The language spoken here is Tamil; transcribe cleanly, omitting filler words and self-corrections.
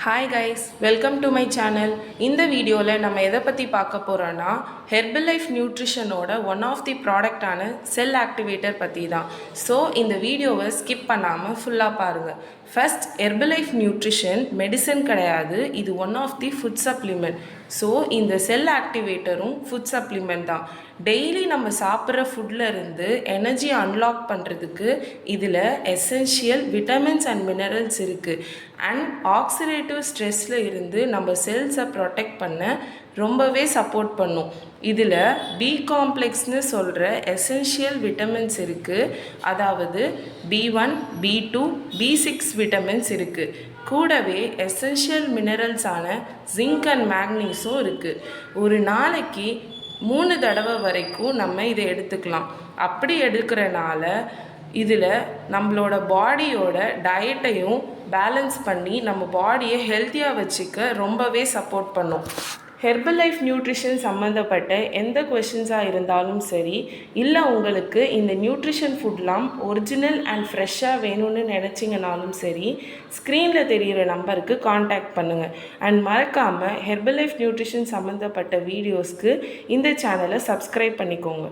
Hi guys, welcome to my channel. இந்த வீடியோவில் நம்ம எதை பற்றி பார்க்க போகிறோன்னா ஹெர்பலைஃப் நியூட்ரிஷனோட ஒன் ஆஃப் தி ப்ராடக்டான செல் ஆக்டிவேட்டர் பற்றி தான். ஸோ இந்த வீடியோவை ஸ்கிப் பண்ணாமல் ஃபுல்லாக பாருங்கள். ஃபர்ஸ்ட், ஹெர்பலைஃப் நியூட்ரிஷன் மெடிசன் கிடையாது, இது one of the food supplement. So இந்த செல் ஆக்டிவேட்டரும் ஃபுட் சப்ளிமெண்ட் தான். டெய்லி நம்ம சாப்பிட்ற ஃபுட்டில் இருந்து எனர்ஜி அன்லாக் பண்ணுறதுக்கு இதில் எசென்ஷியல் விட்டமின்ஸ் அண்ட் மினரல்ஸ் இருக்குது. அண்ட் ஆக்சிடேட்டிவ் ஸ்ட்ரெஸ்ஸில் இருந்து நம்ம செல்ஸை ப்ரொடெக்ட் பண்ண ரொம்பவே சப்போர்ட் பண்ணும். இதில் பி காம்ப்ளெக்ஸ்னு சொல்கிற எசென்ஷியல் விட்டமின்ஸ் இருக்குது. அதாவது B1, B2, B6 விட்டமின்ஸ் இருக்குது. கூடவே எசென்ஷியல் மினரல்ஸான ஜிங்க் அண்ட் மேக்னீஸும் இருக்குது. ஒரு நாளைக்கு 3 தடவை வரைக்கும் நம்ம இதை எடுத்துக்கலாம். அப்படி எடுக்கிறனால இதில் நம்மளோட பாடியோட டயட்டையும் பேலன்ஸ் பண்ணி நம்ம பாடியை ஹெல்த்தியாக வச்சுக்க ரொம்பவே சப்போர்ட் பண்ணும். ஹெர்பலைஃப் நியூட்ரிஷன் சம்மந்தப்பட்ட எந்த கொஷின்ஸாக இருந்தாலும் சரி, இல்லை உங்களுக்கு இந்த நியூட்ரிஷன் ஃபுட்லாம் ஒரிஜினல் அண்ட் ஃப்ரெஷ்ஷாக வேணும்னு நினச்சிங்கனாலும் சரி, ஸ்க்ரீனில் தெரிகிற நம்பருக்கு காண்டாக்ட் பண்ணுங்கள். அண்ட் மறக்காமல் ஹெர்பலைஃப் நியூட்ரிஷன் சம்மந்தப்பட்ட வீடியோஸ்க்கு இந்த சேனலை சப்ஸ்கிரைப் பண்ணிக்கோங்க.